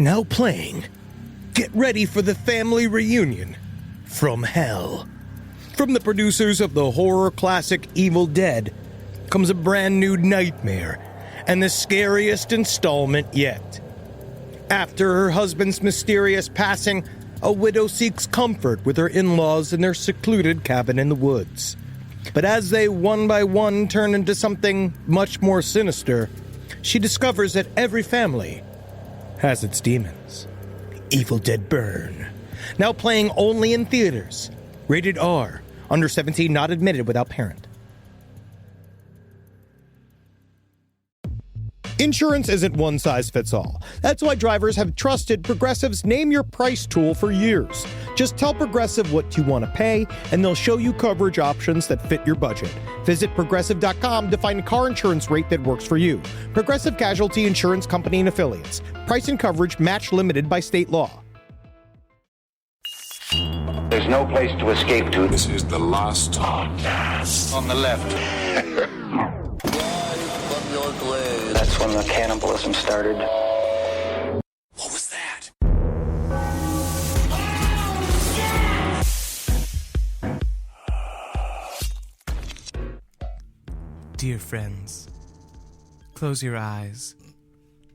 Now playing. Get ready for the family reunion from hell. From the producers of the horror classic Evil Dead comes a brand new nightmare and the scariest installment yet. After her husband's mysterious passing, a widow seeks comfort with her in-laws in their secluded cabin in the woods. But as they one by one turn into something much more sinister, she discovers that every family has its demons. Evil Dead Burn. Now playing only in theaters. Rated R. Under 17, not admitted without parent. Insurance isn't one size fits all. That's why drivers have trusted Progressive's Name Your Price tool for years. Just tell Progressive what you want to pay, and they'll show you coverage options that fit your budget. Visit Progressive.com to find a car insurance rate that works for you. Progressive Casualty Insurance Company and Affiliates. Price and coverage match limited by state law. There's no place to escape to. This is the last podcast. On the left. That's when the cannibalism started. What was that? Dear friends, close your eyes.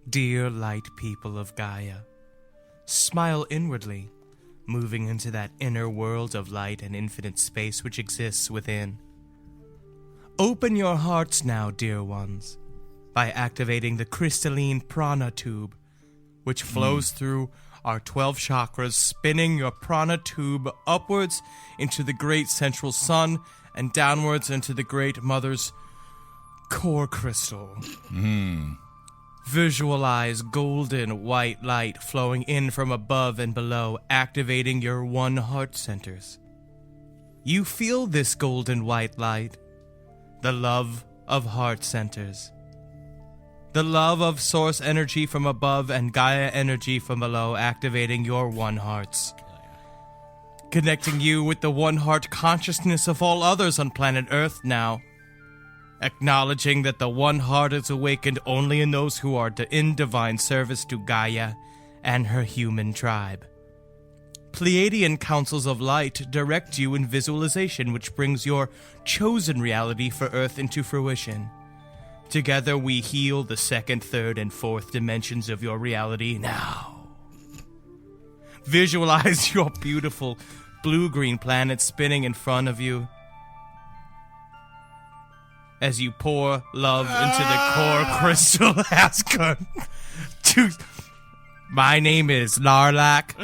Dear light people of Gaia, smile inwardly, moving into that inner world of light and infinite space which exists within. Open your hearts now, dear ones, by activating the crystalline prana tube, which flows through our 12 chakras, spinning your prana tube upwards into the great central sun and downwards into the great mother's core crystal. Visualize golden white light flowing in from above and below, activating your one heart centers. You feel this golden white light, the love of heart centers. The love of source energy from above and Gaia energy from below, activating your one hearts. Connecting you with the one heart consciousness of all others on planet Earth now. Acknowledging that the one heart is awakened only in those who are in divine service to Gaia and her human tribe. Pleiadian councils of light direct you in visualization, which brings your chosen reality for Earth into fruition. Together we heal the second, third, and fourth dimensions of your reality now. Visualize your beautiful blue-green planet spinning in front of you as you pour love into the core crystal Ascon. My name is Larlac,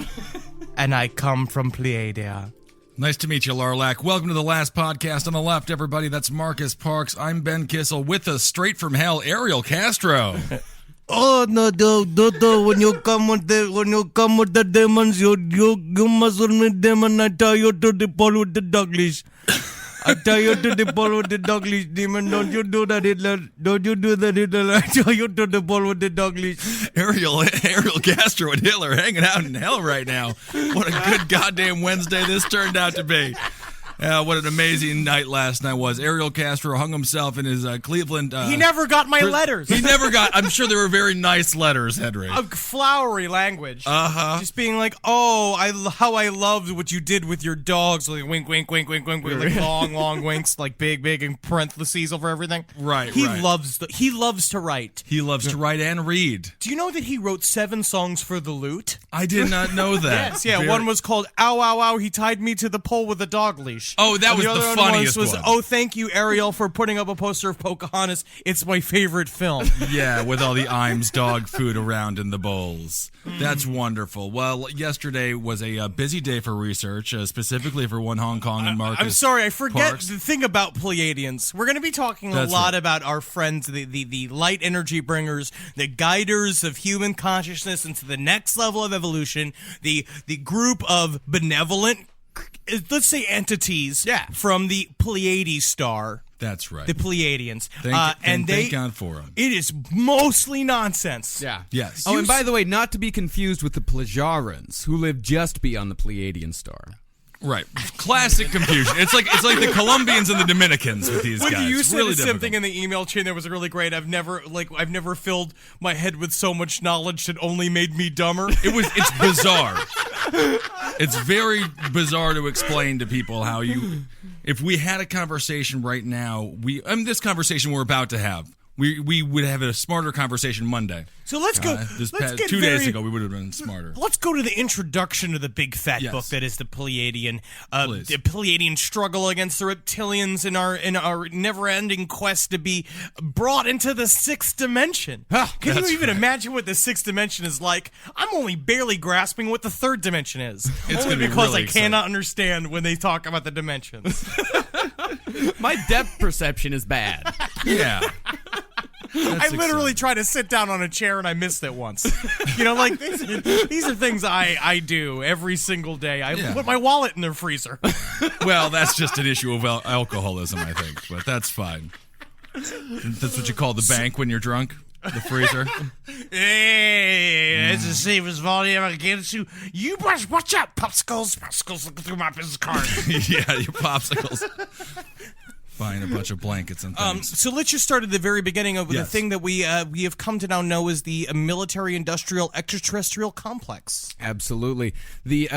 and I come from Pleiadia. Nice to meet you, Larlac. Welcome to the last podcast on the left, everybody. That's Marcus Parks. I'm Ben Kissel. With us, straight from hell, Ariel Castro. Oh no, when you come with the demons, you must meet them, and I tell you to depart with the Douglas. I tell you to depart with the Douglas, demon. Don't you do that, Hitler. Don't you do that, Hitler. I tell you to depart with the Douglas. Ariel Castro and Hitler hanging out in hell right now. What a good goddamn Wednesday this turned out to be. What an amazing night last night was. Ariel Castro hung himself in his Cleveland... he never got my letters. He never got... I'm sure they were very nice letters, Henry. Flowery language. Uh-huh. Just being like, oh, how I loved what you did with your dogs. Like, wink, wink, wink, wink, wink, like long winks, like big in parentheses over everything. Right, he loves to write. He loves to write and read. Do you know that he wrote 7 songs for the lute? I did not know that. Yes, yeah. One was called Ow, Ow, Ow, He Tied Me to the Pole with a Dog Leash. Oh, that was the funniest one. Oh, thank you, Ariel, for putting up a poster of Pocahontas. It's my favorite film. Yeah, with all the Iams dog food around in the bowls. That's wonderful. Well, yesterday was a busy day for research, specifically for One Hong Kong and Marcus. I'm sorry, I forget Parks. the thing about Pleiadians. We're going to be talking a lot about our friends, the light energy bringers, the guiders of human consciousness into the next level of evolution, the group of benevolent, let's say, entities from the Pleiades star. That's right. The Pleiadians. Thank God for them. It is mostly nonsense. Yeah. Yes. Oh, and by the way, not to be confused with the Pleiadians, who live just beyond the Pleiadian star. Right. Classic confusion. It's like the Colombians and the Dominicans with these guys. When you said really something in the email chain that was really great, I've never filled my head with so much knowledge that only made me dumber. It's bizarre. It's very bizarre to explain to people how if we had a conversation right now, this conversation we're about to have, we would have a smarter conversation Monday. So let's go. 2 days ago, we would have been smarter. Let's go to the introduction to the big fat book that is the Pleiadian, the Pleiadian struggle against the Reptilians in our never-ending quest to be brought into the sixth dimension. Can you even imagine what the sixth dimension is like? I'm only barely grasping what the third dimension is. It's only because really I cannot understand when they talk about the dimensions. My depth perception is bad. Yeah. I literally tried to sit down on a chair and I missed it once. Like these are things I do every single day. I put my wallet in the freezer. Well, that's just an issue of alcoholism, I think, but that's fine. That's what you call the bank when you're drunk? The freezer? Hey, it's the safest volume I can get to. You watch out, popsicles. Popsicles looking through my business card. Yeah, your popsicles. Buying a bunch of blankets and things. So let's just start at the very beginning of the thing that we have come to now know as the military-industrial extraterrestrial complex. Absolutely. The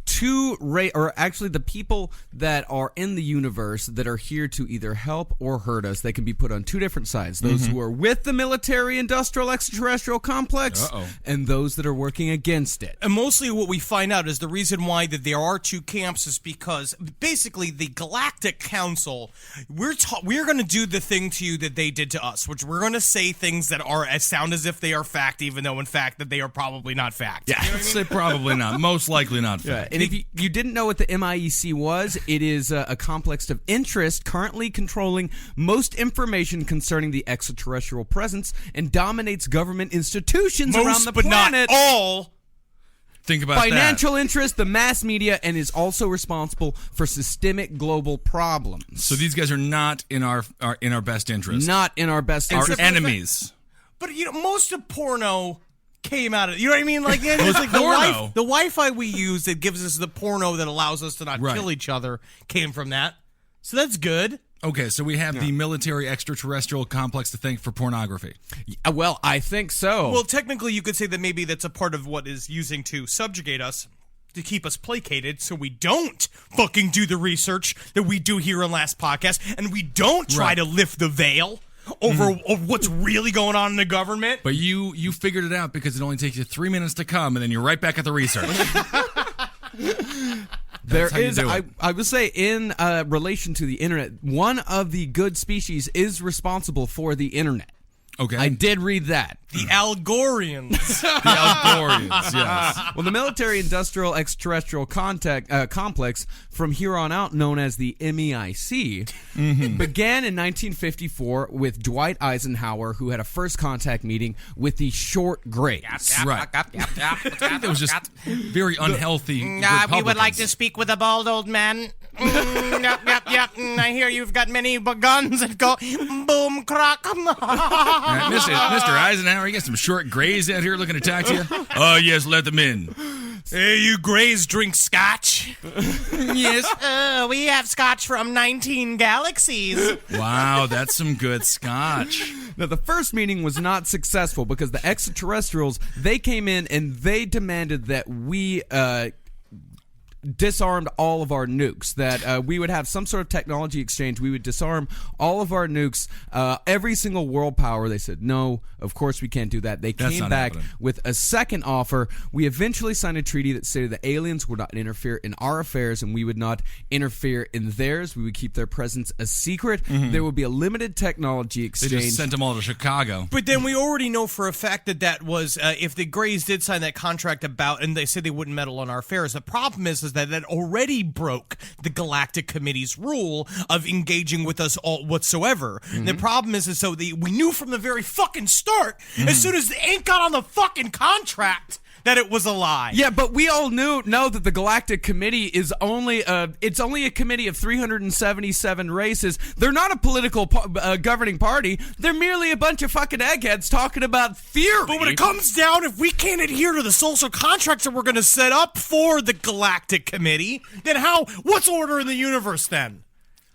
the people that are in the universe that are here to either help or hurt us, they can be put on two different sides. Those who are with the military-industrial extraterrestrial complex and those that are working against it. And mostly what we find out is the reason why that there are two camps is because basically the Galactic Council, we're going to do the thing to you that they did to us, which we're going to say things that sound as if they are fact, even though in fact that they are probably not fact. Yeah, I'd say probably not. Most likely not fact. And if you didn't know what the MIEC was, it is a complex of interest currently controlling most information concerning the extraterrestrial presence and dominates government institutions around the but planet. Not all. Think about Financial interest, the mass media, and is also responsible for systemic global problems. So these guys are not in our best interest. Not in our best interest. Our enemies. But most of porno came out of, you know what I mean? Like, it's like porno. The Wi-Fi we use that gives us the porno that allows us to not kill each other came from that. So that's good. Okay, so we have the military extraterrestrial complex to thank for pornography. Well, I think so. Well, technically, you could say that maybe that's a part of what is using to subjugate us, to keep us placated, so we don't fucking do the research that we do here on Last Podcast, and we don't try to lift the veil over what's really going on in the government. But you figured it out because it only takes you 3 minutes to come, and then you're right back at the research. There is, I would say, in relation to the internet, one of the good species is responsible for the internet. Okay. I did read that. The Algorians. The Algorians, yes. Well, the military-industrial extraterrestrial complex, from here on out known as the MEIC, began in 1954 with Dwight Eisenhower, who had a first contact meeting with the Short Greys. Right. I think that was just very unhealthy. We would like to speak with a bald old man. Yep. I hear you've got many guns that go boom, crock. Right, Mr. Eisenhower, you got some short grays out here looking to talk to you? Oh, yes, let them in. Hey, you grays drink scotch? Yes. We have scotch from 19 galaxies. Wow, that's some good scotch. Now, the first meeting was not successful because the extraterrestrials, they came in and they demanded that we disarmed all of our nukes, that we would have some sort of technology exchange. We would disarm all of our nukes, every single world power. They said, no, of course we can't do that. They came back with a second offer. We eventually signed a treaty that stated that aliens would not interfere in our affairs and we would not interfere in theirs. We would keep their presence a secret. There would be a limited technology exchange. They just sent them all to Chicago. But then we already know for a fact that was, if the Greys did sign that contract and they said they wouldn't meddle in our affairs, the problem is that already broke the Galactic Committee's rule of engaging with us all whatsoever. The problem is so we knew from the very fucking start, as soon as the ink got on the fucking contract, that it was a lie. Yeah, but we all know that the Galactic Committee is only it's only a committee of 377 races. They're not a political governing party. They're merely a bunch of fucking eggheads talking about theory. But when it comes down, if we can't adhere to the social contracts that we're going to set up for the Galactic Committee, then what's order in the universe then?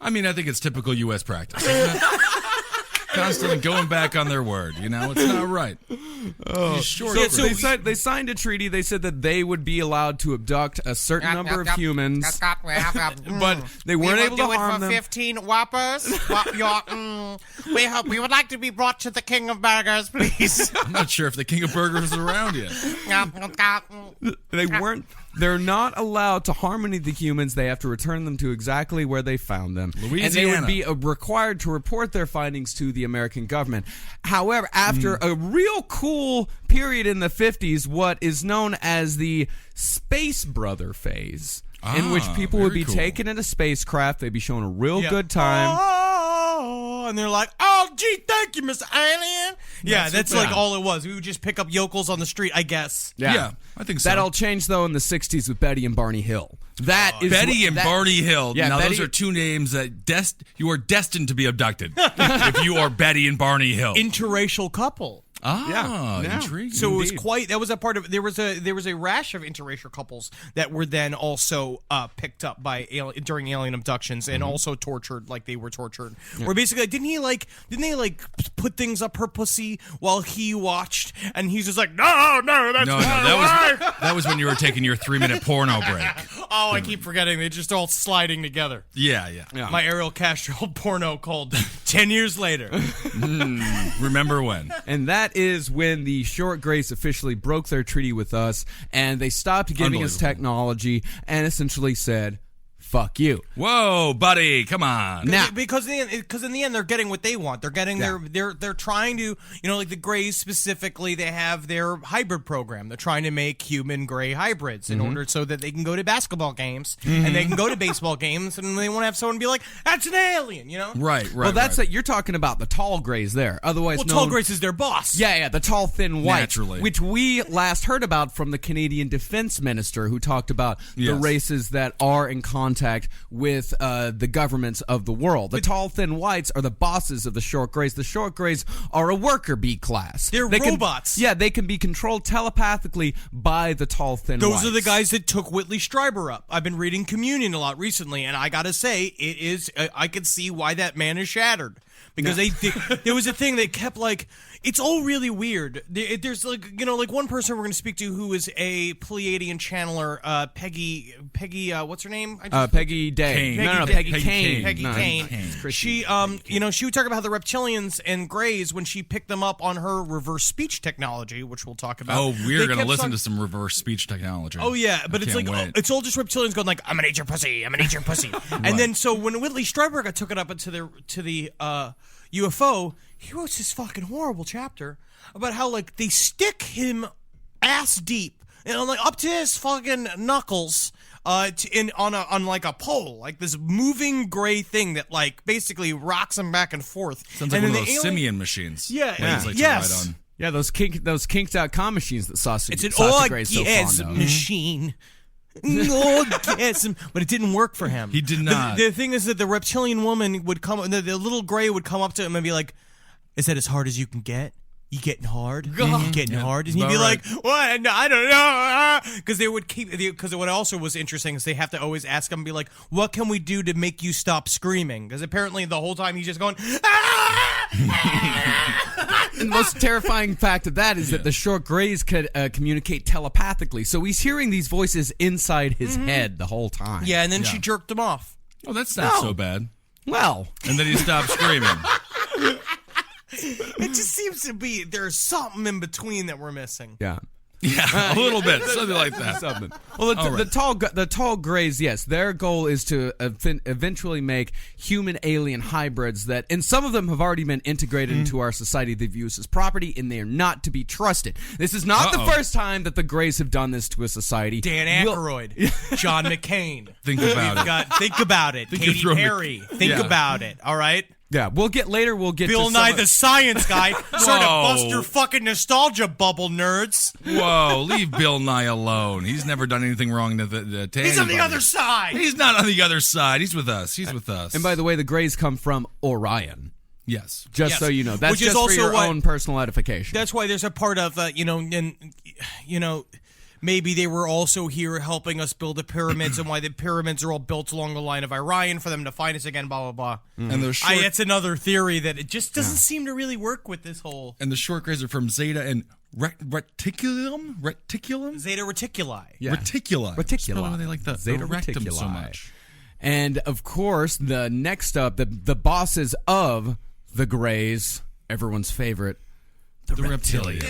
I mean, I think it's typical U.S. practice, isn't it? Constantly going back on their word, it's not right. They signed a treaty. They said that they would be allowed to abduct a certain number of humans, but they weren't able to harm them. 15 whoppers. We would like to be brought to the King of Burgers, please. I'm not sure if the King of Burgers is around yet. They're not allowed to harm any of the humans. They have to return them to exactly where they found them. Louisiana. And they would be required to report their findings to the American government. However, after a real cool period in the 50s, what is known as the Space Brother phase, in which people would be taken in a spacecraft, they'd be shown a real good time. And they're like, oh, gee, thank you, Mr. Alien. Yeah, that's like all it was. We would just pick up yokels on the street, I guess. Yeah, I think so. That all changed, though, in the 60s with Betty and Barney Hill. Betty and Barney Hill. Yeah, now, Betty, those are two names that you are destined to be abducted if you are Betty and Barney Hill. Interracial couple. Intriguing. So it was that was a part of there was a rash of interracial couples that were then also picked up by during alien abductions and also tortured like they were tortured. Where basically didn't they put things up her pussy while he watched and he's just like no that's not that was when you were taking your 3-minute porno break. Oh, I keep forgetting they're just all sliding together. Yeah. My Ariel Castro porno called 10 years later. Remember when? And that is when the Short Grays officially broke their treaty with us, and they stopped giving us technology and essentially said, fuck you. Whoa, buddy, come on. Now, because in the end they're getting what they want. They're getting they're trying to, like the Greys specifically, they have their hybrid program. They're trying to make human gray hybrids in order so that they can go to basketball games and they can go to baseball games and they want to have someone be like, that's an alien, Right. Well, that's that you're talking about the tall Greys there. Otherwise known, Tall Grays is their boss. Yeah, the tall thin white. Naturally. Which we last heard about from the Canadian Defense Minister who talked about the races that are in contact with the governments of the world. The tall, thin whites are the bosses of the Short Grays. The Short Grays are a worker bee class. They're robots. They can be controlled telepathically by the tall, thin whites. Those are the guys that took Whitley Strieber up. I've been reading Communion a lot recently, and I gotta say, it is. I can see why that man is shattered. Because there was a thing that kept it's all really weird. There's like one person we're going to speak to who is a Pleiadian channeler, Peggy, what's her name? Peggy Day. Kane. No, Peggy Kane. Peggy Kane. She, she would talk about how the Reptilians and Greys when she picked them up on her reverse speech technology, which we'll talk about. Oh, we're going to listen to some reverse speech technology. Oh yeah, but it's it's all just Reptilians going like, I'm going to eat your pussy, I'm going to eat your pussy. And then so when Whitley Strieber took it up into the UFO, he wrote this fucking horrible chapter about how they stick him ass deep and up to his fucking knuckles on a pole, like this moving gray thing that basically rocks him back and forth. Sounds like one of those simian machines. Yeah. Yes. On. Yeah, those kinked.com machines that Sausage It's an Gray's so fond of. machine. Orgasm, but it didn't work for him. He did not. The thing is that the reptilian woman would come, the little gray would come up to him and be like, "Is that as hard as you can get? You getting hard? You getting hard?" And he'd be like, "What? I don't know." Because they would because what also was interesting is they have to always ask him, be like, "What can we do to make you stop screaming?" Because apparently the whole time he's just going, And the most terrifying fact of that is that the Short Grays could communicate telepathically. So he's hearing these voices inside his head the whole time. Yeah, and then she jerked him off. Oh, that's not so bad. Well. And then he stopped screaming. It just seems to be there's something in between that we're missing. Yeah. Yeah, a little bit, something like that. Something. Well, the tall Greys, yes, their goal is to eventually make human alien hybrids that, and some of them have already been integrated into our society. They view us as property, and they are not to be trusted. This is not the first time that the Greys have done this to a society. Dan Aykroyd, John McCain. Think about it. Think about it. Katy Perry. Think about it. All right. Yeah, we'll get Bill to Nye some the Science Guy. Sort of bust your fucking nostalgia bubble, nerds. Whoa, leave Bill Nye alone. He's never done anything wrong to He's on the other side. He's not on the other side. He's with us. And by the way, the Greys come from Orion. Yes. Just so you know. That's Which just is also for your own personal edification. That's why there's a part of, maybe they were also here helping us build the pyramids and why the pyramids are all built along the line of Orion for them to find us again, blah, blah, blah. And there's short... It's another theory that it just doesn't seem to really work with this whole... And the short Greys are from Zeta and Reticulum? Zeta Reticuli. Yeah. Reticuli. That's why they like the Zeta rectum Reticuli so much. And, of course, the next up, the bosses of the Greys, everyone's favorite, the Reptilians.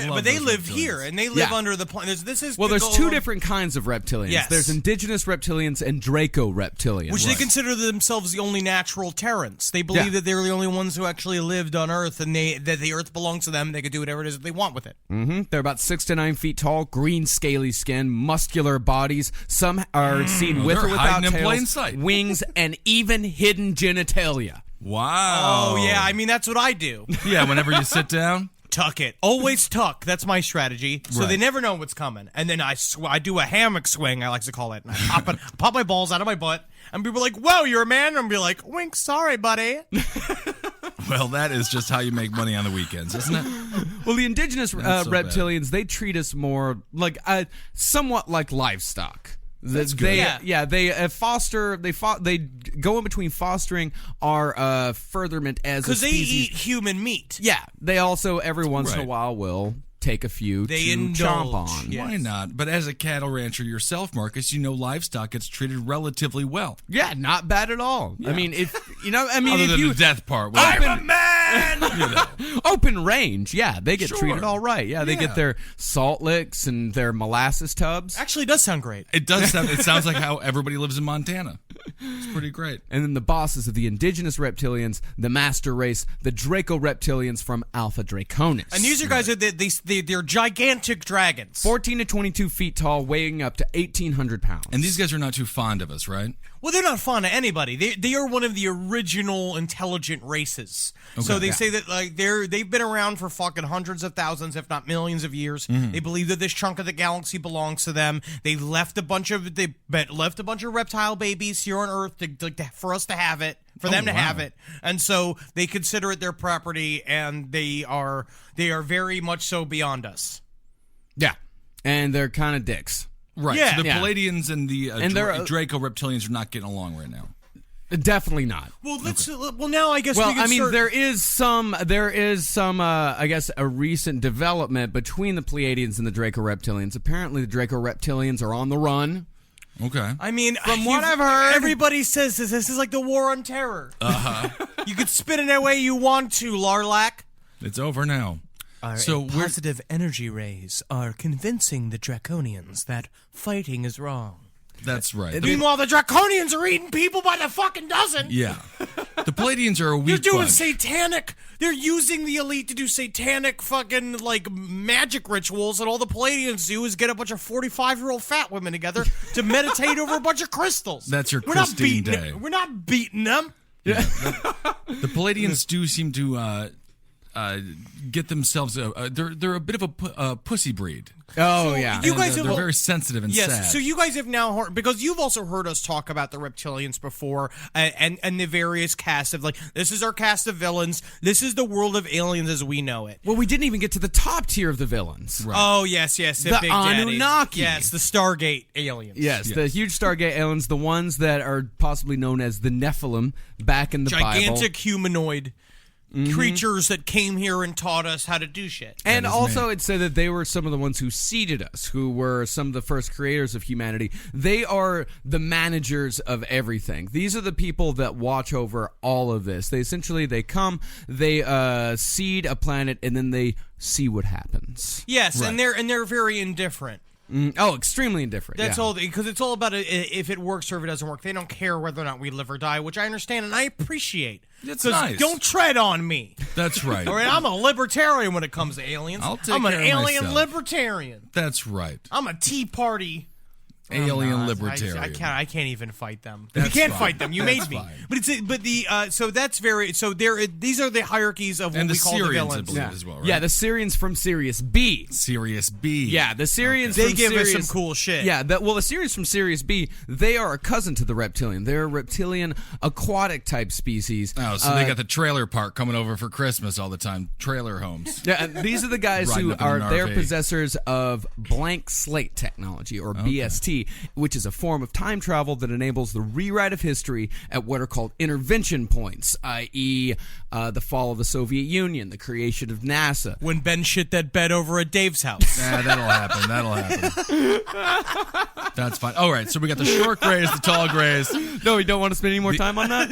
But they live here, and they live under the planet. There's two different kinds of reptilians. Yes. There's indigenous reptilians and Draco reptilians. Which they consider themselves the only natural Terrans. They believe that they're the only ones who actually lived on Earth, and that the Earth belongs to them. They could do whatever it is that they want with it. Mm-hmm. They're about 6 to 9 feet tall, green scaly skin, muscular bodies. Some are seen with or without in plain tails, sight. wings, and even hidden genitalia. Wow. Oh, yeah. I mean, that's what I do. Yeah, whenever you sit down... Tuck it. Always tuck. That's my strategy. So they never know what's coming. And then I do a hammock swing, I like to call it. And I pop my balls out of my butt. And people are like, whoa, you're a man? And I'll be like, wink, sorry, buddy. Well, that is just how you make money on the weekends, isn't it? Well, the indigenous reptilians, they treat us more like, somewhat like livestock. That's good. They foster. They go in between fostering our furtherment as a species. Because they eat human meat. Yeah, they also every once in a while will take a few they to indulge. chomp on. Yes. Why not? But as a cattle rancher yourself, Marcus, you know livestock gets treated relatively well. Yeah, not bad at all. Yeah. I mean, if other if than you the death part. I'm a man. open range, yeah, they get Sure. treated all right. Yeah, they get their salt licks and their molasses tubs. Actually, it does sound great. It does sound. It sounds like how everybody lives in Montana. It's pretty great. And then the bosses of the indigenous reptilians, the master race, the Draco reptilians from Alpha Draconis. And these are guys they're gigantic dragons. 14 to 22 feet tall, weighing up to 1,800 pounds. And these guys are not too fond of us, right? Well, they're not fond of anybody. They are one of the original intelligent races. So they say that they've been around for fucking hundreds of thousands, if not millions of years. Mm-hmm. They believe that this chunk of the galaxy belongs to them. They left a bunch of reptile babies here on Earth for us to have it, for them to have it, and so they consider it their property, and they are very much so beyond us. Yeah, and they're kind of dicks. Right. Yeah. So the Pleiadians and the Draco reptilians are not getting along right now. Definitely not. Well, now I guess. Well, we can start... there is some, I guess, a recent development between the Pleiadians and the Draco reptilians. Apparently, the Draco reptilians are on the run. Okay. I mean, from what I've heard, everybody says this is like the war on terror. You could spin it any way you want to, Larlac. It's over now. Positive energy rays are convincing the Draconians that fighting is wrong. That's right. Meanwhile, the Draconians are eating people by the fucking dozen. Yeah. The Pleiadians are a weak They're doing bunch. satanic. They're using the elite to do satanic fucking magic rituals, and all the Pleiadians do is get a bunch of 45-year-old fat women together to meditate over a bunch of crystals. That's your Christine day. We're not beating them. Yeah. The Pleiadians do seem to get themselves they're a bit of a pussy breed. Oh, yeah. You guys they're very sensitive and sad. So you guys have now heard, because you've also heard us talk about the Reptilians before, and the various casts of, this is our cast of villains, this is the world of aliens as we know it. Well, we didn't even get to the top tier of the villains. Right. Oh, yes, the Big Anunnaki. Daddy. Yes, the Stargate aliens. Yes, the huge Stargate aliens, the ones that are possibly known as the Nephilim back in the Bible. Gigantic humanoid creatures that came here and taught us how to do shit. And also it said that they were some of the ones who seeded us, who were some of the first creators of humanity. They are the managers of everything. These are the people that watch over all of this. They come, they seed a planet, and then they see what happens. Yes, right. and they're very indifferent. Extremely indifferent. That's all, because it's all about if it works or if it doesn't work. They don't care whether or not we live or die, which I understand and I appreciate. It's nice. Don't tread on me. That's right. All right, I'm a libertarian when it comes to aliens. I'm an alien libertarian. That's right. I'm a Tea Party Alien not. libertarian. I can't even fight them. That's you can't fine. fight them. You That's made me. fine. So that's very. So these are the hierarchies of what And we the call the Syrians, I villains. believe, as well, right? Yeah, the Syrians from Sirius B. Sirius B. Yeah, the Syrians They from give us Sirius, some cool shit. Yeah, the Syrians from Sirius B, they are a cousin to the Reptilian. They're a reptilian aquatic type species. Oh, so they got the trailer park coming over for Christmas all the time. Trailer homes. Yeah, and these are the guys Riding who up in an are they're RV. possessors of blank slate technology, or BST, which is a form of time travel that enables the rewrite of history at what are called intervention points, i.e., the fall of the Soviet Union, the creation of NASA. When Ben shit that bed over at Dave's house. Nah, that'll happen. That's fine. All right, so we got the short grays, the tall grays. No, we don't want to spend any more time on that?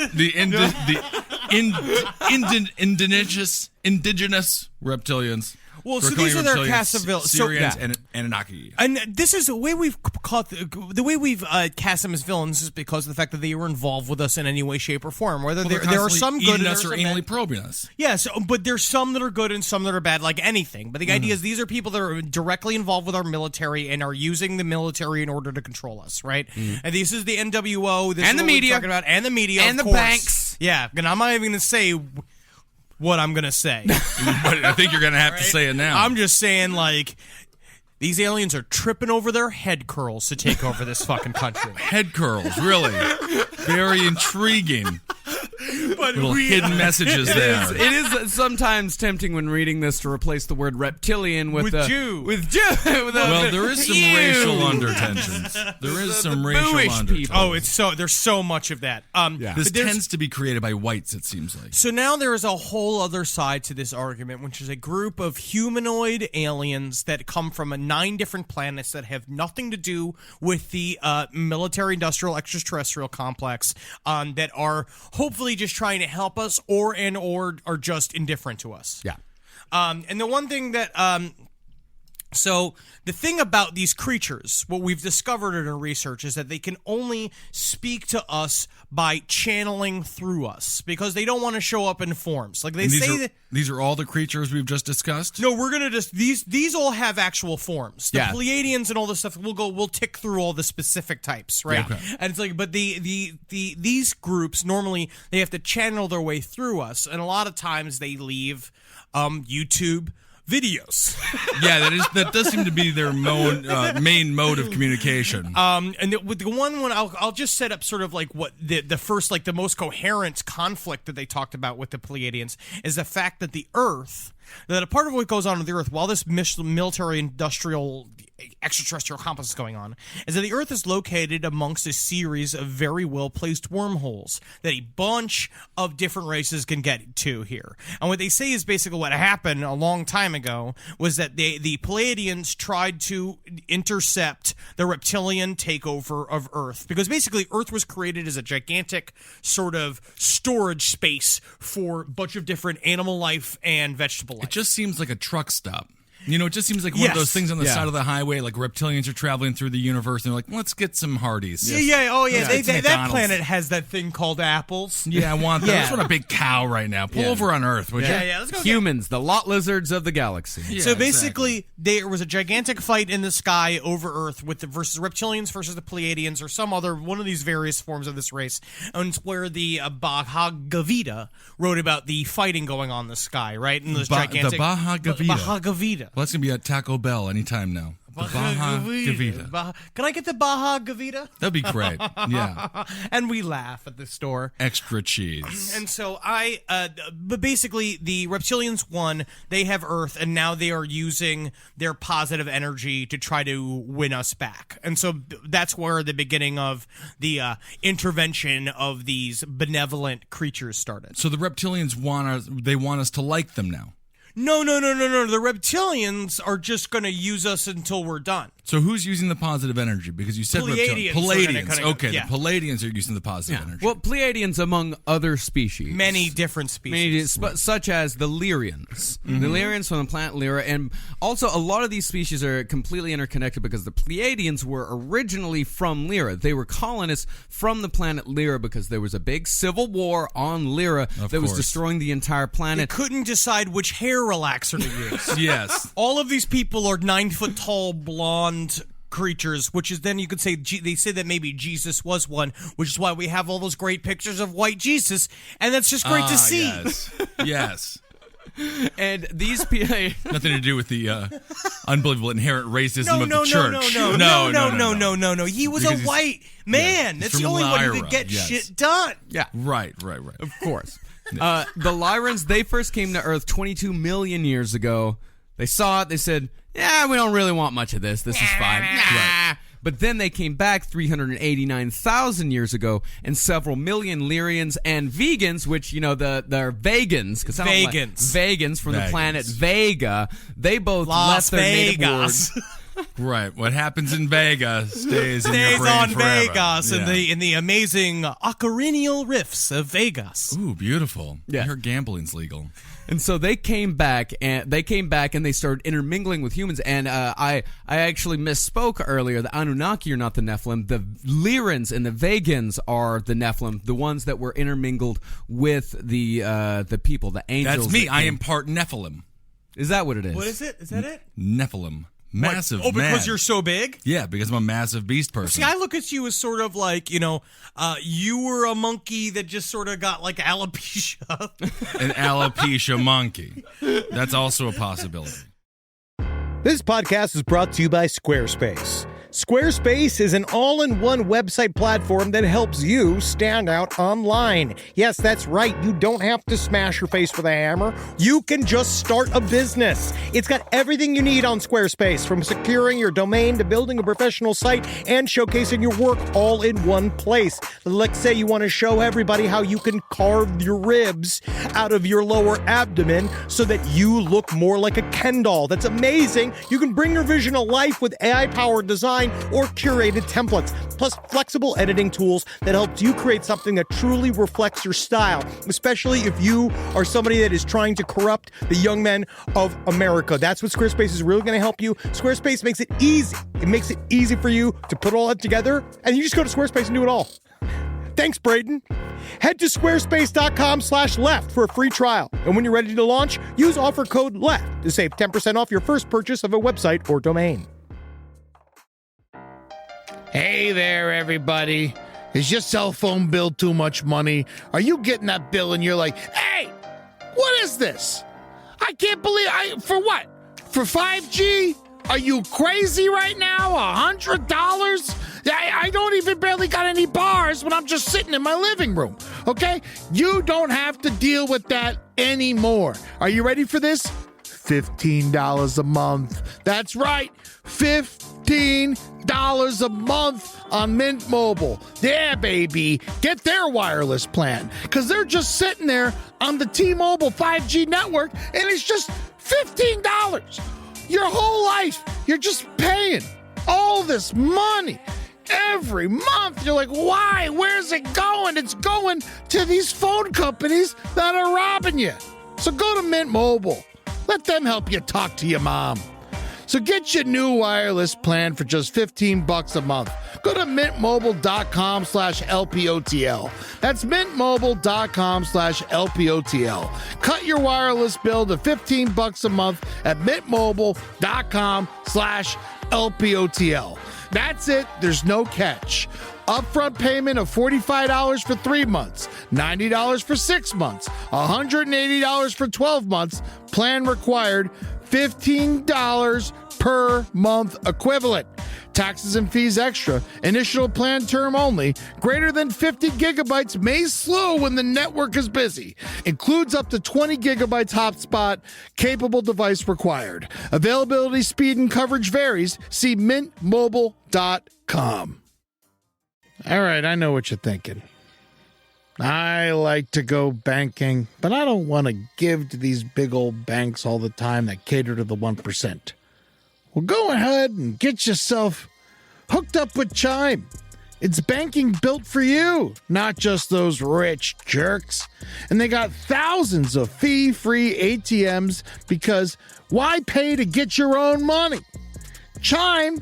Indigenous reptilians. Well, so these are their cast of villains. Syrians and Anunnaki. And this is the way we've caught the way we've cast them as villains is because of the fact that they were involved with us in any way, shape, or form. Whether there are some good eating and us or anally probing us. Yes, but there's some that are good and some that are bad, like anything. But the idea is these are people that are directly involved with our military and are using the military in order to control us, right? And this is the NWO, this And is the what we're media. talking about, and the media, And of the course. banks. Yeah, and I'm not even going to say what I'm going to say. But I think you're going to have to say it now. I'm just saying, like, these aliens are tripping over their head curls to take over this fucking country. Head curls, really. Very intriguing. But Little hidden messages there. It is sometimes tempting when reading this to replace the word reptilian with Jew. With Jew. Well, there is some Ew. racial undertensions. There is some racial Booish undertones. people. Oh, there's so much of that. This but there's- tends to be created by whites, it seems like. So now there is a whole other side to this argument, which is a group of humanoid aliens that come from 9 different planets that have nothing to do with the military-industrial extraterrestrial complex, that are hopefully just trying to help us, or are just indifferent to us. Yeah. And the one thing that so the thing about these creatures, what we've discovered in our research, is that they can only speak to us by channeling through us because they don't want to show up in forms. Like they say that. These are all the creatures we've just discussed? No, we're gonna just these all have actual forms. The Yeah. Pleiadians and all this stuff. We'll tick through all the specific types, right? Yeah. Okay. And it's like, but these groups normally they have to channel their way through us, and a lot of times they leave YouTube videos. Yeah, that does seem to be their main mode of communication. And with the one I'll just set up sort of like what the first, like the most coherent conflict that they talked about with the Pleiadians is the fact that the Earth, that a part of what goes on with the Earth while this military industrial extraterrestrial complex is going on, is that the Earth is located amongst a series of very well-placed wormholes that a bunch of different races can get to here. And what they say is basically what happened a long time ago was that the Pleiadians tried to intercept the reptilian takeover of Earth, because basically Earth was created as a gigantic sort of storage space for a bunch of different animal life and vegetable life. It just seems like a truck stop. You know, it just seems like one of those things on the side of the highway, like reptilians are traveling through the universe, and they're like, let's get some Hardee's. That McDonald's. planet has that thing called apples. Yeah, I want that. I Yeah. just want a big cow right now. Pull over on Earth, would you? Yeah, let's go. Humans, the lot lizards of the galaxy. Yeah, So basically, there was a gigantic fight in the sky over Earth with the versus reptilians versus the Pleiadians, or some other one of these various forms of this race, and it's where the Bhagavad Gita wrote about the fighting going on in the sky, right? And this gigantic the Bhagavad Gita. Bhagavad Gita. Well, that's going to be at Taco Bell anytime now. The Bhagavad Gita. Can I get the Bhagavad Gita? That'd be great. Yeah. And we laugh at the store. Extra cheese. And so but basically the reptilians won. They have Earth, and now they are using their positive energy to try to win us back. And so that's where the beginning of the intervention of these benevolent creatures started. So the reptilians want us to like them now. No. The reptilians are just going to use us until we're done. So who's using the positive energy? Because you said Pleiadians Pleiadians. are gonna Okay, yeah. the Pleiadians are using the positive energy. Well, Pleiadians among other species. Many different species. Such as the Lyrians. The Lyrians from the planet Lyra. And also, a lot of these species are completely interconnected because the Pleiadians were originally from Lyra. They were colonists from the planet Lyra because there was a big civil war on Lyra that was destroying the entire They planet. couldn't decide which hair relaxer to use. Yes. All of these people are 9-foot tall, blonde creatures, which is then you could say they say that maybe Jesus was one, which is why we have all those great pictures of white Jesus, and that's just great to see. Yes. And these people, nothing to do with the unbelievable inherent racism of the church. No. He was Because a white man. That's the only one who could get shit done. Yeah. Right. Of course. The Lyrans, they first came to Earth 22 million years ago. They saw it. They said, yeah, we don't really want much of this. This is fine. Right. But then they came back 389,000 years ago, and several million Lyrians and vegans, which, they're vegans. Vegans from the planet Vega. They both left their native world. Right. What happens in Vega stays in your brain on forever. Vegas in the amazing ocarinial rifts of Vegas. Ooh, beautiful. Yeah. I heard gambling's legal. And so they came back and they started intermingling with humans. And I actually misspoke earlier. The Anunnaki are not the Nephilim. The Lyrans and the Vegans are the Nephilim, the ones that were intermingled with the people, the angels. That's me. I am part Nephilim. Is that what it is? What is it? Is that it? Nephilim. Massive man. Because man. you're so big? Yeah, because I'm a massive beast person. See, I look at you as sort of like, you were a monkey that just sort of got like alopecia. An alopecia monkey. That's also a possibility. This podcast is brought to you by Squarespace. Squarespace is an all-in-one website platform that helps you stand out online. Yes, that's right. You don't have to smash your face with a hammer. You can just start a business. It's got everything you need on Squarespace, from securing your domain to building a professional site and showcasing your work all in one place. Let's say you want to show everybody how you can carve your ribs out of your lower abdomen so that you look more like a Ken doll. That's amazing. You can bring your vision to life with AI-powered design or curated templates, plus flexible editing tools that helps you create something that truly reflects your style, especially if you are somebody that is trying to corrupt the young men of America. That's what Squarespace is really going to help you. Squarespace makes it easy. It makes it easy for you to put all that together, and you just go to Squarespace and do it all. Thanks, Braden. Head to squarespace.com/left for a free trial. And when you're ready to launch, use offer code LEFT to save 10% off your first purchase of a website or domain. Hey there, everybody. Is your cell phone bill too much money? Are you getting that bill and you're like, hey, what is this? I can't believe for what? For 5G? Are you crazy right now? $100? I don't even barely got any bars when I'm just sitting in my living room, okay? You don't have to deal with that anymore. Are you ready for this? $15 a month. That's right, $15 a month on Mint Mobile. Yeah, baby. Get their wireless plan, because they're just sitting there on the T-Mobile 5G network, and it's just $15. Your whole life, you're just paying all this money every month. You're like, why? Where's it going? It's going to these phone companies that are robbing you. So go to Mint Mobile. Let them help you talk to your mom. So get your new wireless plan for just $15 a month. Go to mintmobile.com/LPOTL. That's mintmobile.com/LPOTL. Cut your wireless bill to $15 a month at mintmobile.com/LPOTL. That's it. There's no catch. Upfront payment of $45 for 3 months, $90 for 6 months, $180 for 12 months. Plan required, $15 per month equivalent. Taxes and fees extra. Initial plan term only. Greater than 50 gigabytes may slow when the network is busy. Includes up to 20 gigabytes hotspot. Capable device required. Availability, speed, and coverage varies. See mintmobile.com. All right, I know what you're thinking. I like to go banking, but I don't want to give to these big old banks all the time that cater to the 1%. Well, go ahead and get yourself hooked up with Chime. It's banking built for you, not just those rich jerks. And they got thousands of fee-free ATMs, because why pay to get your own money? Chime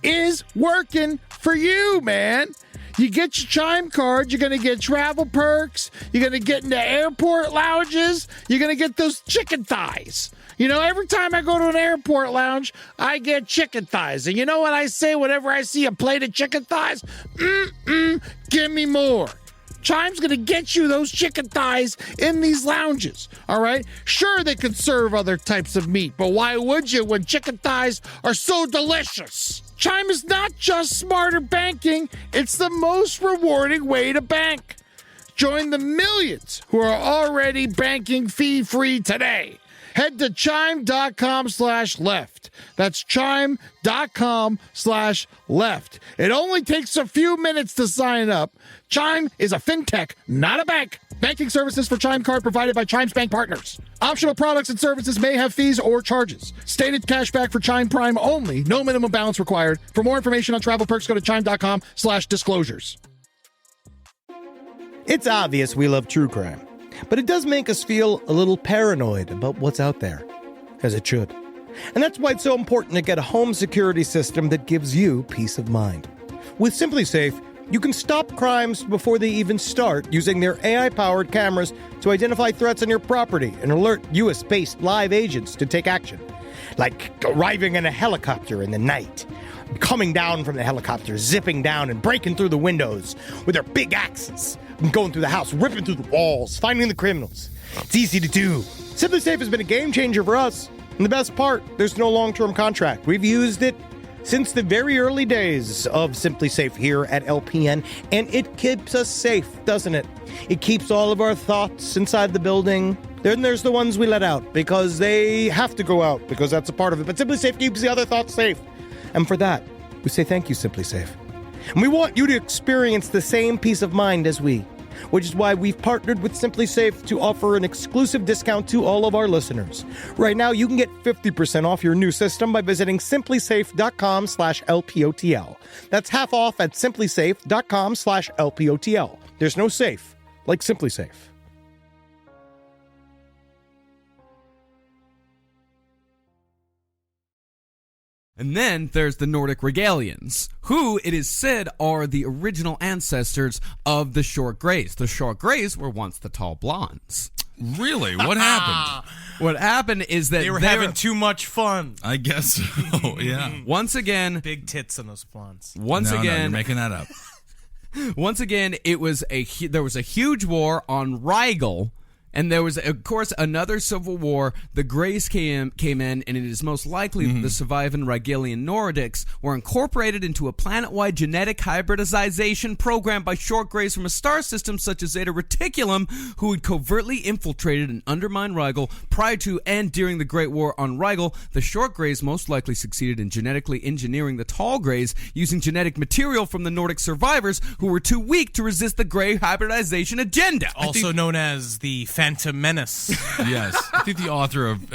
is working for you, man. You get your Chime card, you're going to get travel perks, you're going to get into airport lounges, you're going to get those chicken thighs. You know, every time I go to an airport lounge, I get chicken thighs. And you know what I say whenever I see a plate of chicken thighs? Give me more. Chime's going to get you those chicken thighs in these lounges, all right? Sure, they can serve other types of meat, but why would you when chicken thighs are so delicious? Chime is not just smarter banking, it's the most rewarding way to bank. Join the millions who are already banking fee-free today. Head to chime.com/left. That's chime.com/left. It only takes a few minutes to sign up. Chime is a fintech, not a bank. Banking services for Chime Card provided by Chime's bank partners. Optional products and services may have fees or charges. Stated cashback for Chime Prime only. No minimum balance required. For more information on travel perks, go to chime.com/disclosures. It's obvious we love true crime, but it does make us feel a little paranoid about what's out there, as it should. And that's why it's so important to get a home security system that gives you peace of mind. With Simply Safe, you can stop crimes before they even start using their AI-powered cameras to identify threats on your property and alert US-based live agents to take action. Like arriving in a helicopter in the night, coming down from the helicopter, zipping down and breaking through the windows with their big axes, and going through the house, ripping through the walls, finding the criminals. It's easy to do. Simply Safe has been a game changer for us. And the best part, there's no long-term contract. We've used it since the very early days of Simply Safe here at LPN, and it keeps us safe, doesn't it? It keeps all of our thoughts inside the building. Then there's the ones we let out because they have to go out because that's a part of it. But Simply Safe keeps the other thoughts safe. And for that, we say thank you, Simply Safe. And we want you to experience the same peace of mind as we, which is why we've partnered with Simply Safe to offer an exclusive discount to all of our listeners. Right now, you can get 50% off your new system by visiting simplysafe.com/LPOTL. That's half off at simplysafe.com/LPOTL. There's no safe like Simply Safe. And then there's the Nordic Reptilians, who it is said are the original ancestors of the short grays. The short grays were once the tall blondes. Really? What happened? What happened is that they were having too much fun. I guess so, yeah. Once again, big tits on those blondes. No, you're making that up. Once again, there was a huge war on Rigel. And there was, of course, another civil war. The Greys came in, and it is most likely that the surviving Rigelian Nordics were incorporated into a planet-wide genetic hybridization program by short Greys from a star system such as Zeta Reticulum, who had covertly infiltrated and undermined Rigel prior to and during the Great War on Rigel. The short Greys most likely succeeded in genetically engineering the tall Greys using genetic material from the Nordic survivors who were too weak to resist the Grey hybridization agenda. Also known as the Phantom Menace. Yes, I think the author of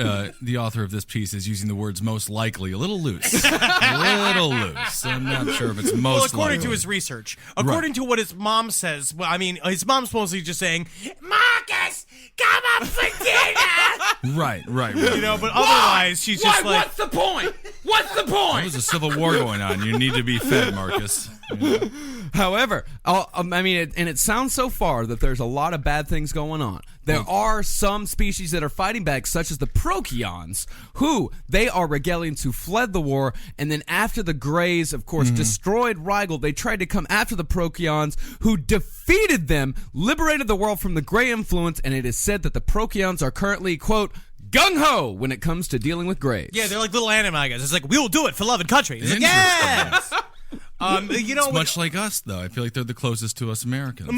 this piece is using the words "most likely" a little loose. I'm not sure if it's most. Well, according likely. to his research, according to what his mom says, well, I mean, his mom's mostly just saying, "Marcus, come up for dinner." Right. You know, but otherwise, she's just like, "What's the point? What's the point?" There's a civil war going on. You need to be fed, Marcus. Yeah. However, it sounds so far that there's a lot of bad things going on. There are some species that are fighting back, such as the Pleiadians, who they are Rigelians who fled the war, and then after the Greys, of course, destroyed Rigel, they tried to come after the Pleiadians, who defeated them, liberated the world from the Grey influence, and it is said that the Pleiadians are currently, quote, gung-ho when it comes to dealing with Greys. yeah, they're like little anime guys. It's like, we will do it for love and country. It's like, yes! You know, It's much like us, though. I feel like they're the closest to us Americans.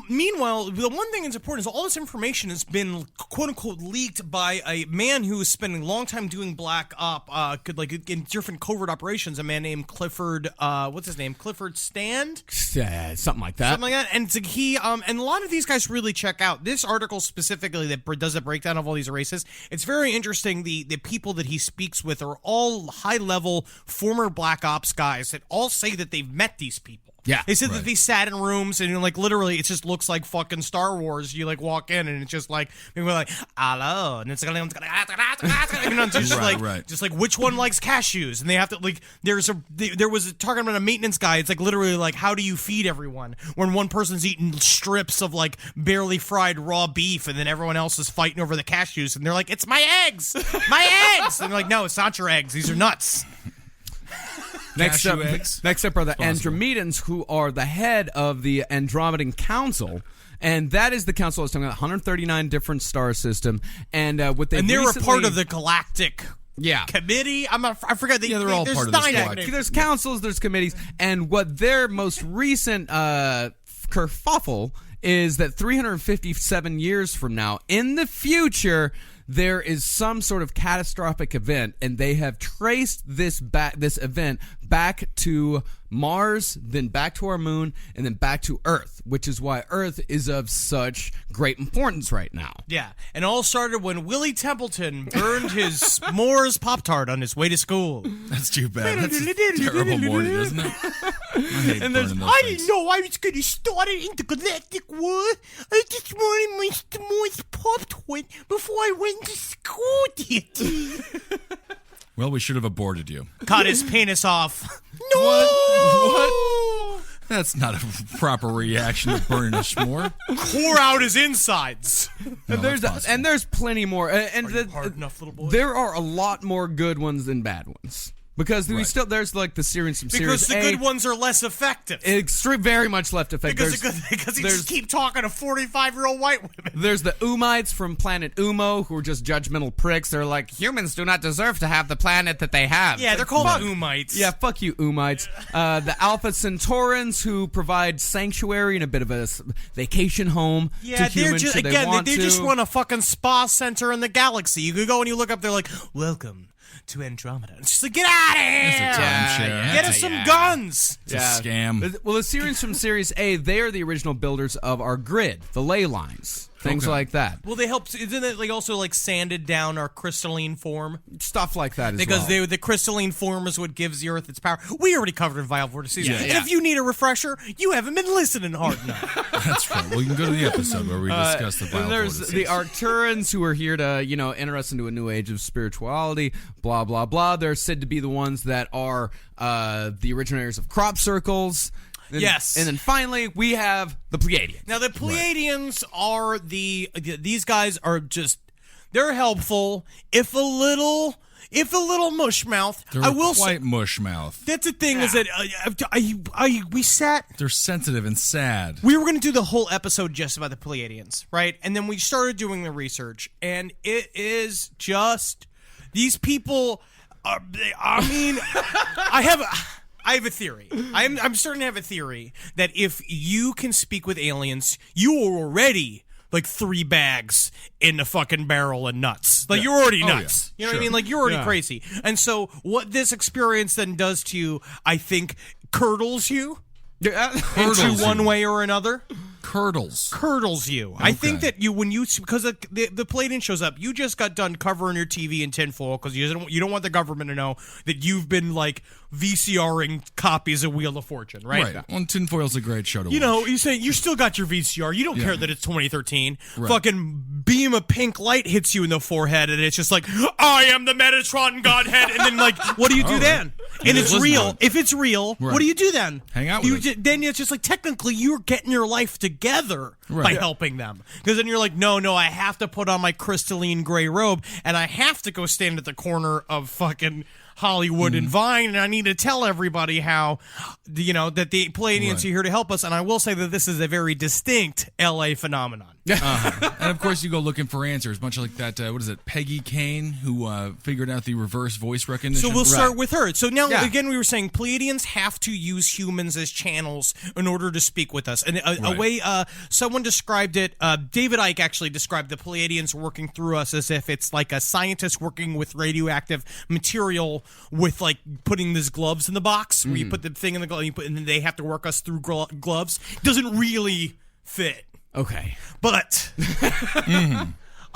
Meanwhile, the one thing that's important is all this information has been quote-unquote leaked by a man who is spending a long time doing black op, in different covert operations, a man named Clifford, what's his name? Clifford Stand? Something like that. Something like that. And it's like he, and a lot of these guys really check out. This article specifically that does a breakdown of all these races, it's very interesting. The people that he speaks with are all high-level former black ops guys that all say that they've met these people. Yeah, they said that they sat in rooms and like literally it just looks like fucking Star Wars. You like walk in and it's just like people are like hello, and it's like just like which one likes cashews, and they have to like there was talking about a maintenance guy. It's like literally like how do you feed everyone when one person's eating strips of like barely fried raw beef and then everyone else is fighting over the cashews, and they're like it's my eggs, and they're like no, it's not your eggs, these are nuts. Next up are the Andromedans, who are the head of the Andromedan Council. And that is the council I was talking about, 139 different star system. And what they were a part of the Galactic Committee. I forget. They're all part of this galactic. There's councils, there's committees. And what their most recent kerfuffle is that 357 years from now, in the future, there is some sort of catastrophic event, and they have traced this event back to Mars, then back to our moon, and then back to Earth, which is why Earth is of such great importance right now. Yeah, and all started when Willie Templeton burned his s'mores Pop-Tart on his way to school. That's too bad. That's a terrible morning, isn't it? I hate burning those I didn't know I was going to start an intergalactic war. I just wanted my s'mores Pop-Tart before I went to school, Daddy. Well, we should have aborted you. Cut his penis off. No! What? That's not a proper reaction to burning a s'more. Core out his insides. No, and there's plenty more. And hard enough, little boy? There are a lot more good ones than bad ones. Because there's like the series from Series A. Because the good ones are less effective. Very much less effective. Because you just keep talking to 45-year-old white women. There's the Umites from planet Umo, who are just judgmental pricks. They're like, humans do not deserve to have the planet that they have. Yeah, they're called Umites. Yeah, fuck you, Umites. The Alpha Centaurans, who provide sanctuary and a bit of a vacation home to humans. They just run a fucking spa center in the galaxy. You could go and you look up, they're like, welcome to Andromeda. It's just like, get out of here! Get us some guns! It's a scam. Well, the series from Series A, they are the original builders of our grid, the ley lines. Things like that. Well, they helped. Isn't it like also like sanded down our crystalline form? Stuff like that as because well. the crystalline form is what gives the Earth its power. We already covered in Vile Vortices. And if you need a refresher, you haven't been listening hard enough. That's right. Well, you can go to the episode where we discuss the Vile Vortices. There's the Arcturans, who are here to, enter us into a new age of spirituality, blah, blah, blah. They're said to be the ones that are the originators of crop circles. Yes. And then finally, we have the Pleiadians. Now, the Pleiadians are these guys are just, they're helpful, if a little mushmouth. They're quite mushmouth. That's the thing is that we sat. They're sensitive and sad. We were going to do the whole episode just about the Pleiadians, right? And then we started doing the research, and it is just, these people are, I have a theory. I'm starting to have a theory that if you can speak with aliens, you are already like 3 bags in the fucking barrel of nuts. Like you're already nuts. You know what I mean? Like you're already crazy. And so what this experience then does to you, I think, curdles you into one way or another. Curdles you. Okay. I think that because the Pleiadian shows up, you just got done covering your TV in tinfoil because you don't want the government to know that you've been like VCRing copies of Wheel of Fortune, right? Right. Well, tinfoil's a great show to watch. You say you still got your VCR. You don't care that it's 2013. Right. Fucking beam of pink light hits you in the forehead, and it's just like, I am the Metatron Godhead. And then like, what do you do then? And it's real. If it's real, what do you do then? Hang out with it. Then it's just like technically you're getting your life together by helping them. Because then you're like, no, I have to put on my crystalline gray robe and I have to go stand at the corner of fucking Hollywood and Vine, and I need to tell everybody how, that the Pleiadians are here to help us. And I will say that this is a very distinct LA phenomenon. And of course, you go looking for answers, much like that. What is it, Peggy Kane, who figured out the reverse voice recognition. So we'll start with her. So now, again, we were saying Pleiadians have to use humans as channels in order to speak with us. And a way someone described it, David Icke actually described the Pleiadians working through us as if it's like a scientist working with radioactive material with like putting these gloves in the box where you put the thing in the glove and then they have to work us through gloves. Doesn't really fit. Okay. But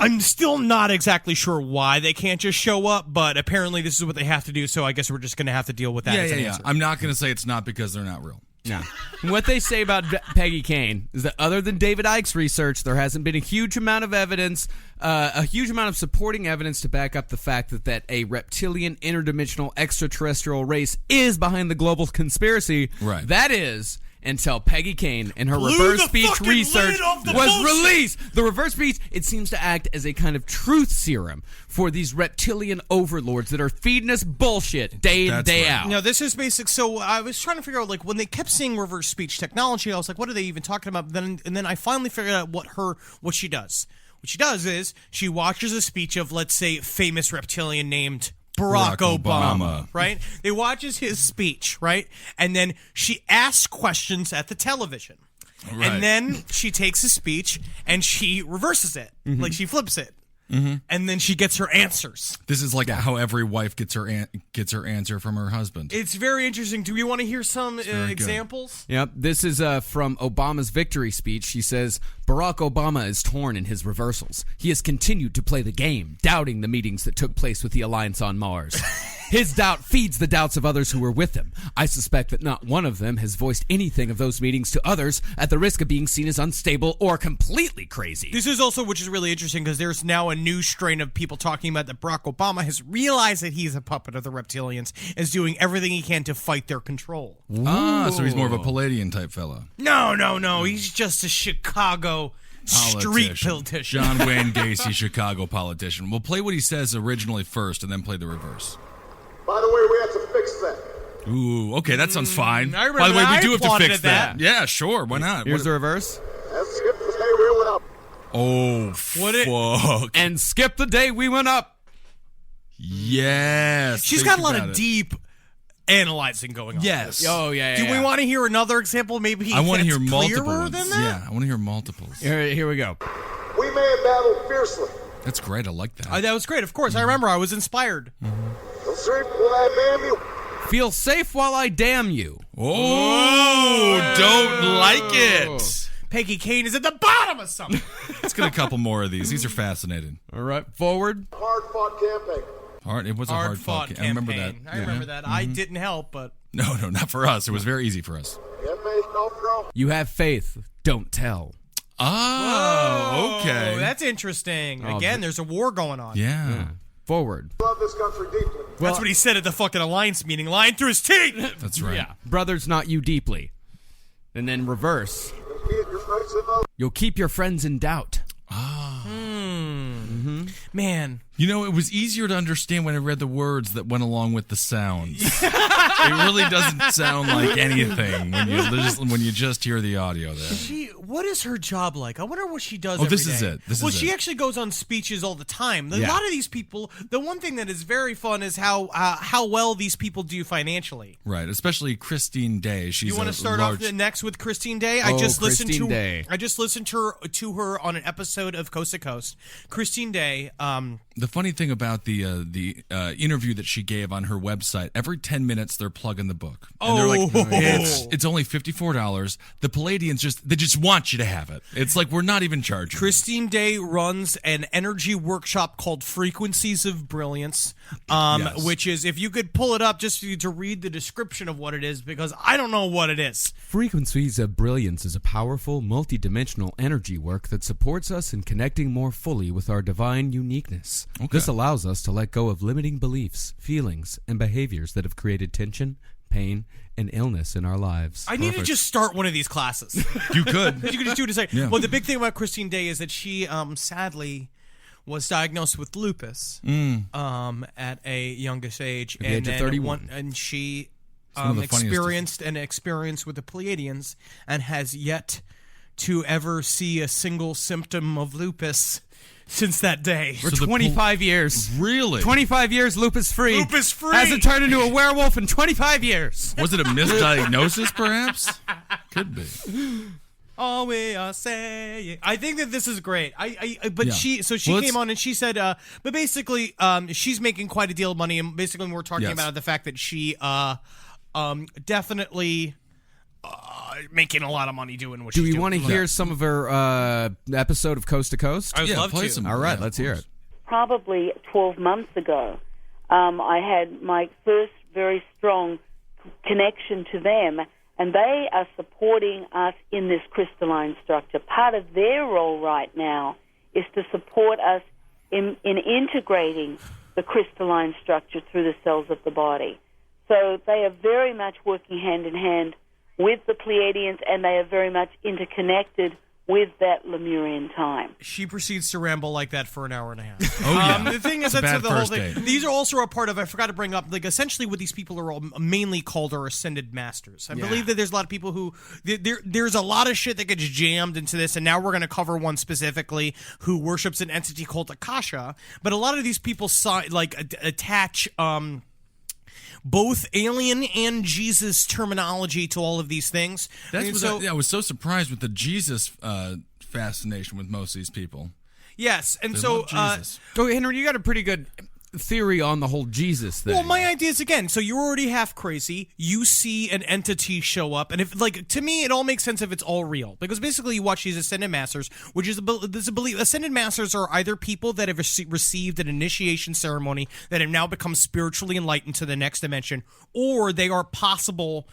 I'm still not exactly sure why they can't just show up, but apparently this is what they have to do, so I guess we're just going to have to deal with that as an answer. I'm not going to say it's not because they're not real. No. What they say about Peggy Kane is that other than David Icke's research, there hasn't been a huge amount of evidence, a huge amount of supporting evidence to back up the fact that a reptilian interdimensional extraterrestrial race is behind the global conspiracy. Right. That is until Peggy Kane and her reverse speech research was released. The reverse speech, it seems to act as a kind of truth serum for these reptilian overlords that are feeding us bullshit day in, day out. No, this is basic. So I was trying to figure out, like, when they kept saying reverse speech technology, I was like, what are they even talking about? And then I finally figured out what she does. What she does is she watches a speech of, let's say, famous reptilian named Barack Obama, right? They watches his speech, right? And then she asks questions at the television. Right. And then she takes his speech and she reverses it. Like she flips it. And then she gets her answers. This is like how every wife gets her answer from her husband. It's very interesting. Do we want to hear some examples? Yep. This is from Obama's victory speech. She says, Barack Obama is torn in his reversals. He has continued to play the game, doubting the meetings that took place with the Alliance on Mars. His doubt feeds the doubts of others who were with him. I suspect that not one of them has voiced anything of those meetings to others at the risk of being seen as unstable or completely crazy. This is also, which is really interesting, because there's now a new strain of people talking about that Barack Obama has realized that he's a puppet of the Reptilians, is doing everything he can to fight their control. So he's more of a Pleiadian type fella. No. He's just a Chicago street politician. John Wayne Gacy, Chicago politician. We'll play what he says originally first and then play the reverse. By the way, we have to fix that. Ooh, okay, that sounds fine. I remember By the way, we do have to applauded fix that. Yeah, sure, why not? Here's the reverse. And skip the day we went up. Oh, fuck. And skip the day we went up. Yes. She's got a lot of deep analyzing going on. Yes. Oh, yeah. Do we want to hear another example? Maybe I want to hear multiple clearer ones. than that? Yeah, I want to hear multiples. Here we go. We may have battled fiercely. That's great. I like that. That was great. Of course, I remember. I was inspired. Don't sleep while I damn you. Feel safe while I damn you. Oh, don't like it. Peggy Kane is at the bottom of something. Let's get a couple more of these. These are fascinating. All right, forward. Hard-fought campaign. It was a hard-fought campaign. I remember that. I remember that. I didn't help, but... No, not for us. It was very easy for us. You have faith. Don't tell. Oh, okay. That's interesting. Again, there's a war going on. Yeah. Forward. Love this country deeply. That's what he said at the fucking Alliance meeting, lying through his teeth. That's right. Yeah. Brothers, not you deeply. And then reverse. You'll keep your friends in doubt. Man. You know, it was easier to understand when I read the words that went along with the sounds. It really doesn't sound like anything when you just hear the audio there. What is her job like? I wonder what she does. This is it. She actually goes on speeches all the time. A lot of these people. The one thing that is very fun is how well these people do financially. Right, especially Christine Day. You want to start off next with Christine Day? I just listened to her on an episode of Coast to Coast. Christine Day. The funny thing about the interview that she gave on her website, every 10 minutes they're plugging the book. And they're like, it's only $54. The Pleiadians just want you to have it. It's like we're not even charging. Christine Day runs an energy workshop called Frequencies of Brilliance, which is, if you could pull it up just to read the description of what it is, because I don't know what it is. Frequencies of Brilliance is a powerful, multidimensional energy work that supports us in connecting more fully with our divine uniqueness. Okay. This allows us to let go of limiting beliefs, feelings, and behaviors that have created tension, pain, and illness in our lives. I need to just start one of these classes. You could. You could just do it a second. Yeah. Well, the big thing about Christine Day is that she sadly was diagnosed with lupus at a youngest age. At the age of 31. And she experienced an experience with the Pleiadians and has yet to ever see a single symptom of lupus since that day. For 25 years. Really? 25 years lupus-free. Lupus-free! Hasn't turned into a werewolf in 25 years. Was it a misdiagnosis, perhaps? Could be. All we are saying. I think that this is great. She came on and she said, but basically, she's making quite a deal of money, and basically we're talking about the fact that she definitely making a lot of money doing what she's doing. Do we want to hear some of her episode of Coast to Coast? I would love to. All right, let's hear it. Probably 12 months ago, I had my first very strong connection to them, and they are supporting us in this crystalline structure. Part of their role right now is to support us in integrating the crystalline structure through the cells of the body. So they are very much working hand in hand with the Pleiadians, and they are very much interconnected with that Lemurian time. She proceeds to ramble like that for an hour and a half. Oh, yeah. The thing is, that's the whole thing. These are also a part of, I forgot to bring up, like, essentially what these people are all mainly called are ascended masters. I believe that there's a lot of people who, there's a lot of shit that gets jammed into this, and now we're going to cover one specifically who worships an entity called Akasha, but a lot of these people, attach, both alien and Jesus terminology to all of these things. I was so surprised with the Jesus fascination with most of these people. Yes, and They so love Jesus. Henry, you got a pretty good theory on the whole Jesus thing. Well, my idea is, again, so you're already half crazy. You see an entity show up, and if, like, to me, it all makes sense if it's all real. Because basically, you watch these Ascended Masters, which is there's a belief. Ascended Masters are either people that have received an initiation ceremony that have now become spiritually enlightened to the next dimension, or they are possible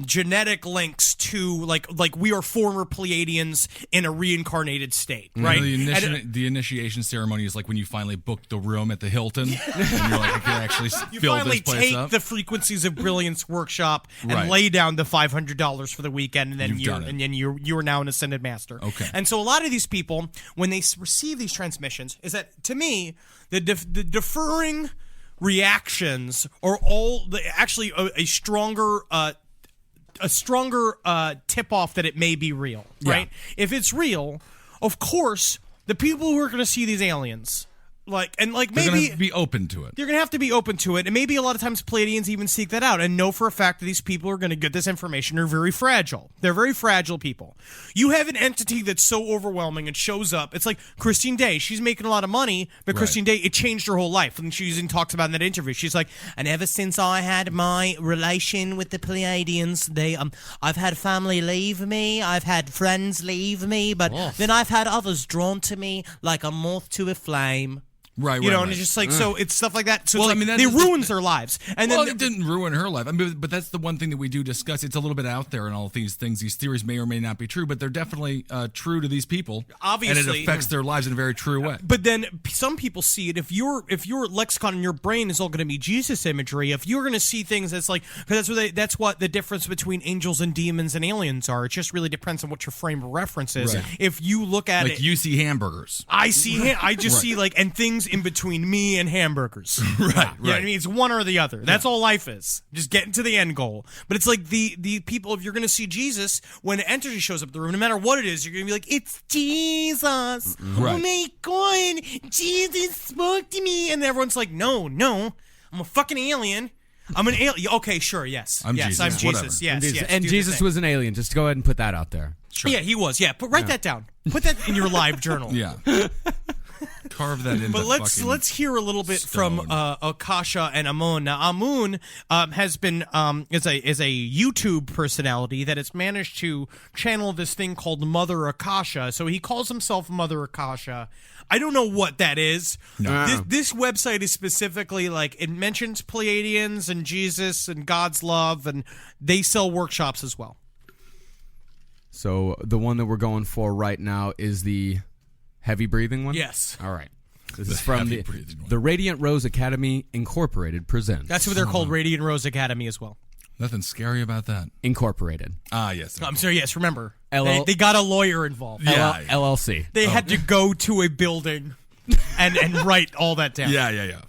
genetic links to like we are former Pleiadians in a reincarnated state, right? The initiation ceremony is like when you finally book the room at the Hilton, and you're like, I can actually you fill finally this place take up. the Frequencies of Brilliance workshop and Right. lay down the $500 for the weekend, and then You've you're now an Ascended Master. Okay. And so a lot of these people, when they receive these transmissions, is that to me the deferring reactions are all actually a stronger tip-off that it may be real, right? If it's real, of course, the people who are going to see these aliens, they're They're going to be open to it. They're going to have to be open to it, and maybe a lot of times Pleiadians even seek that out and know for a fact that these people are going to get this information are very fragile. They're very fragile people. You have an entity that's so overwhelming and shows up. It's like Christine Day. She's making a lot of money, but Right. Christine Day, it changed her whole life. And she even talks about in that interview. She's like, and ever since I had my relation with the Pleiadians, I've had family leave me, I've had friends leave me, but then I've had others drawn to me like a moth to a flame. Right, You know, right, and it's just like, so it's stuff like that. So Well, it's I like, mean, they that's- ruins their lives. And Well, then it didn't ruin her life. I mean, but that's the one thing that we do discuss. It's a little bit out there, and all these things. These theories may or may not be true, but they're definitely true to these people. Obviously. and it affects their lives in a very true way. But then some people see it. If your lexicon in your brain is all going to be Jesus imagery, if you're going to see things that's like, because that's what the difference between angels and demons and aliens are. It just really depends on what your frame of reference is. Right. If you look at Like it, you see hamburgers. I see. I just Right. see and things in between me and hamburgers. Right, You know what I right. mean? It's one or the other. That's all life is. Just getting to the end goal. But it's like the people, if you're going to see Jesus, when an entity shows up in the room, no matter what it is, you're going to be like, it's Jesus. Right. Oh my God. Jesus spoke to me. And everyone's like, no, I'm a fucking alien. I'm an alien. Okay, sure, yes. I'm yes, Jesus, I'm whatever. Jesus. Yes, yes. And do the Jesus thing. was an alien. Just go ahead and put that out there. Sure. Yeah, he was. Yeah, but write that down. Put that in your live journal. Yeah. Carve that into. But let's hear a little bit from Akasha and Amun. Now, Amun has been is a YouTube personality that has managed to channel this thing called Mother Akasha. So he calls himself Mother Akasha. I don't know what that is. No. This website is specifically it mentions Pleiadians and Jesus and God's love, and they sell workshops as well. So the one that we're going for right now is the heavy breathing one? Yes. All right. This is from heavy breathing one. the Radiant Rose Academy Incorporated presents. That's what they're called, Radiant Rose Academy as well. Nothing scary about that. Incorporated. Ah, yes. I'm sorry, yes, remember. LL They got a lawyer involved. Yeah. LLC. They had to go to a building and write all that down. Yeah.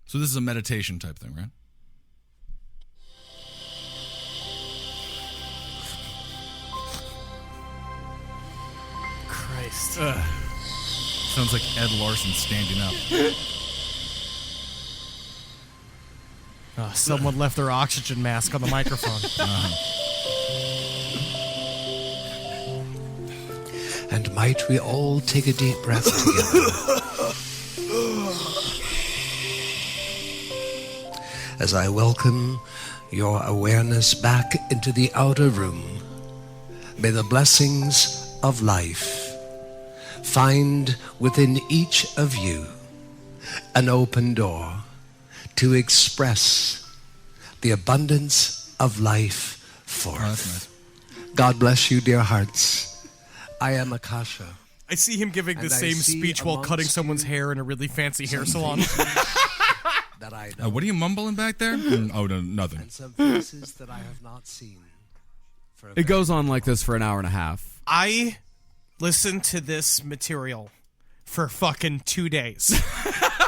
So this is a meditation type thing, right? Christ. Sounds like Ed Larson standing up. Someone left their oxygen mask on the microphone. And might we all take a deep breath together as I welcome your awareness back into the outer room. May the blessings of life find within each of you an open door to express the abundance of life forth. Oh, that's nice. God bless you, dear hearts. I am Akasha. I see him giving the And I same see speech while cutting amongst someone's you hair in a really fancy hair salon. That I know. What are you mumbling back there? Oh, no, nothing. And some faces that I have not seen. For a It goes on like this for an hour and a half. I listened to this material for fucking 2 days.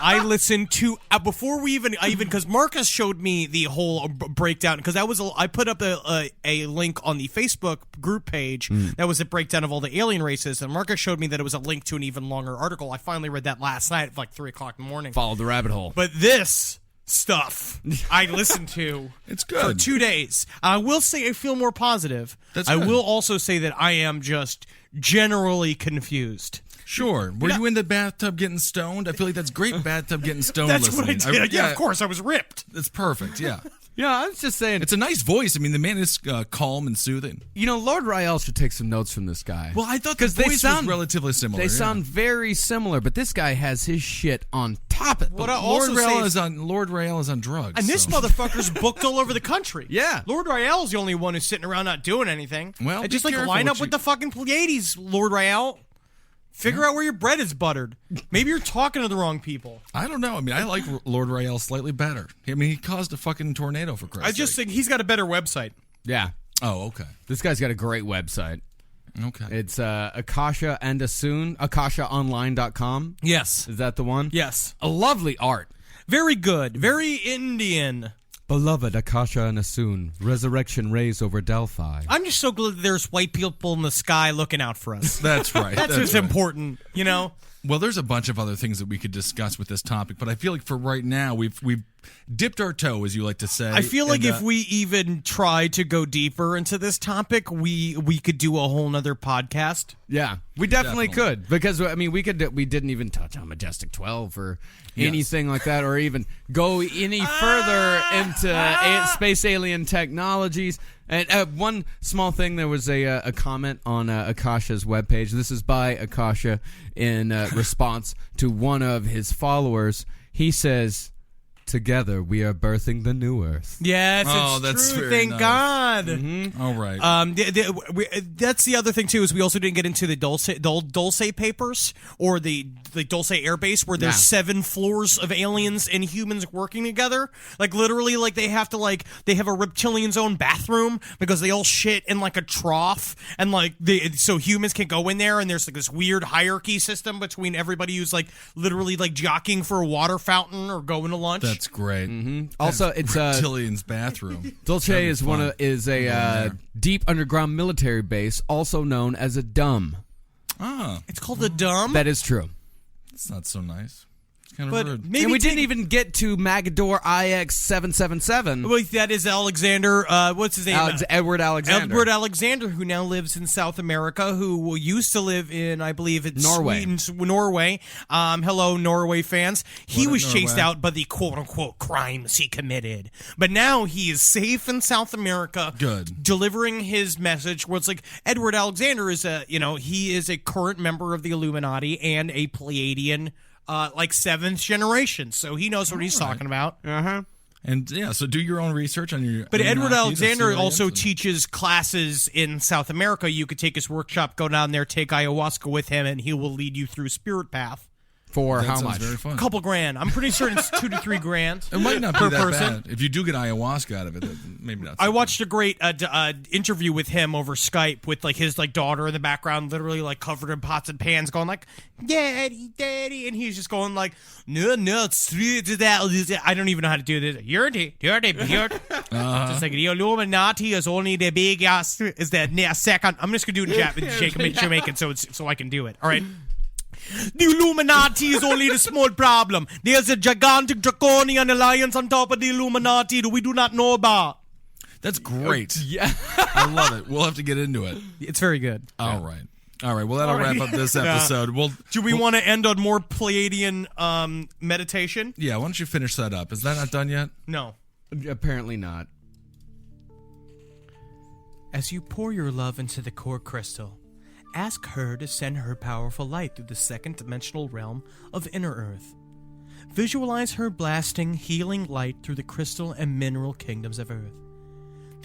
I listened to before we even because Marcus showed me the whole breakdown because I put up a link on the Facebook group page that was a breakdown of all the alien races, and Marcus showed me that it was a link to an even longer article. I finally read that last night at like 3:00 in the morning. Followed the rabbit hole. But this stuff I listened to It's good. for 2 days. I will say I feel more positive. That's I good. will also say that I am just generally confused. Sure. Were you in the bathtub getting stoned? I feel like that's great bathtub getting stoned That's listening. what I did. Yeah, of course, I was ripped. It's perfect, yeah. Yeah, I was just saying. It's a nice voice. I mean, the man is calm and soothing. You know, Lord Rael should take some notes from this guy. Well, I thought the voice was relatively similar. They yeah. sound very similar, but this guy has his shit on top of it. What I Lord also Rael say is on drugs. and this so. motherfucker's booked all over the country. Yeah. Lord Rael's the only one who's sitting around not doing anything. Well, and be just like careful line what up with you- the fucking Pleiades, Lord Rael. Figure out where your bread is buttered. Maybe you're talking to the wrong people. I don't know. I mean, I like Lord Rael slightly better. I mean, he caused a fucking tornado for Christ's I just sake. think he's got a better website. Yeah. Oh, okay. This guy's got a great website. Okay. It's Akasha and Asun, akashaonline.com. Yes. Is that the one? Yes. A lovely art. Very good. Very Indian. Beloved Akasha and Asun, resurrection rays over Delphi. I'm just so glad that there's white people in the sky looking out for us. That's right. That's what's important, you know? Well, there's a bunch of other things that we could discuss with this topic, but I feel like for right now, we've dipped our toe, as you like to say. I feel like and, if we even try to go deeper into this topic, we could do a whole nother podcast. Yeah, we definitely could because I mean we didn't even touch on Majestic 12 or anything like that, or even go any further into space alien technologies. And one small thing, there was a comment on Akasha's webpage. This is by Akasha in response to one of his followers. He says, "Together we are birthing the new Earth." Yes, Oh, it's that's true. very Thank nice. God. All right. That's the other thing too, is we also didn't get into the Dulce papers or the Dulce Air Base, where there's 7 floors of aliens and humans working together. Like literally, like they have a reptilian's own bathroom because they all shit in like a trough, and like so humans can go in there, and there's like this weird hierarchy system between everybody who's like literally like jockeying for a water fountain or going to lunch. That's great. Also, it's Reptilians' bathroom. Dulce is a deep underground military base, also known as a dumb. Ah, It's called the Dumb. That is true. that's not so nice. It's kind of But rude. maybe And we didn't even get to Magador IX777. Well, that is Alexander. What's his name? Edward Alexander. Edward Alexander, who now lives in South America, who used to live in, I believe, it's Norway. Norway. Hello, Norway fans. He What was up, chased Norway? out by the quote-unquote crimes he committed. But now he is safe in South America. Good. Delivering his message, where it's like, Edward Alexander is he is a current member of the Illuminati and a Pleiadian, like 7th generation. So he knows what he's talking about. And yeah, so do your own research on your. But Anunnaki, Edward the Alexander Syrians, also and- teaches classes in South America. You could take his workshop, go down there, take ayahuasca with him, and he will lead you through Spirit Path. For That how sounds much? Very fun. A couple grand. I'm pretty certain it's $2 to $3 grand. It might not be per that person. bad. If you do get ayahuasca out of it, then maybe not. I watched a great interview with him over Skype with like his like daughter in the background, literally like covered in pots and pans, going like "Daddy, Daddy," and he's just going like "No, it's that." I don't even know how to do this. You're just like the Illuminati is only the big ass. Is that second? I'm just gonna do it in Jamaican so I can do it. All right. The Illuminati is only the small problem. There's a gigantic draconian alliance on top of the Illuminati that we do not know about. That's great. Yeah. I love it. We'll have to get into it. It's very good. All right. Well, that'll wrap up this episode. Do we want to end on more Pleiadian meditation? Yeah. Why don't you finish that up? Is that not done yet? No. Apparently not. As you pour your love into the core crystal, ask her to send her powerful light through the second dimensional realm of Inner Earth. Visualize her blasting, healing light through the crystal and mineral kingdoms of Earth.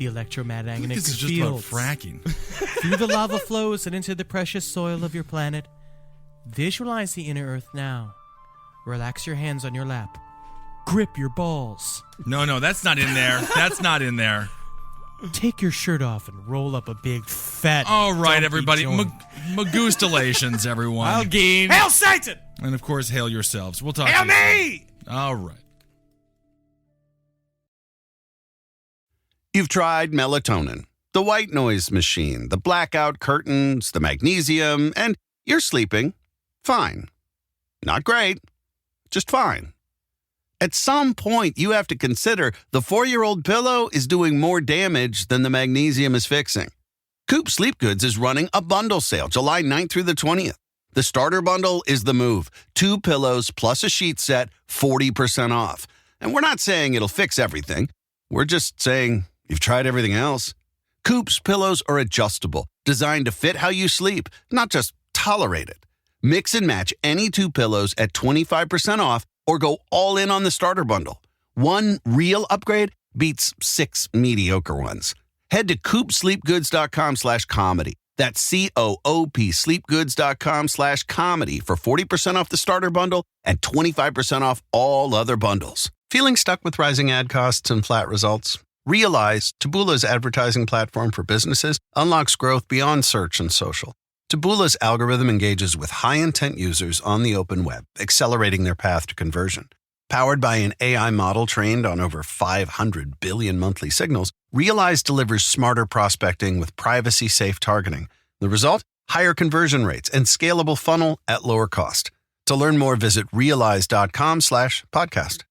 the electromagnetic This is just fields about fracking. through the lava flows and into the precious soil of your planet. Visualize the inner Earth now. Relax your hands on your lap. Grip your balls. No, that's not in there. That's not in there. Take your shirt off and roll up a big fat. All right, dumpy everybody. joint. Magustalations, everyone. I'll gain. Hail Satan! And of course, hail yourselves. We'll talk Hail to you me! soon. All right. You've tried melatonin, the white noise machine, the blackout curtains, the magnesium, and you're sleeping fine. Not great, just fine. At some point, you have to consider the 4-year-old pillow is doing more damage than the magnesium is fixing. Coop Sleep Goods is running a bundle sale July 9th through the 20th. The starter bundle is the move. 2 pillows plus a sheet set, 40% off. And we're not saying it'll fix everything. We're just saying you've tried everything else. Coop's pillows are adjustable, designed to fit how you sleep, not just tolerate it. Mix and match any 2 pillows at 25% off or go all in on the starter bundle. One real upgrade beats 6 mediocre ones. Head to coopsleepgoods.com/comedy. That's COOP sleepgoods.com/comedy for 40% off the starter bundle and 25% off all other bundles. Feeling stuck with rising ad costs and flat results? Realize Taboola's advertising platform for businesses unlocks growth beyond search and social. Taboola's algorithm engages with high-intent users on the open web, accelerating their path to conversion. Powered by an AI model trained on over 500 billion monthly signals, Realize delivers smarter prospecting with privacy-safe targeting. The result? Higher conversion rates and scalable funnel at lower cost. To learn more, visit realize.com/podcast.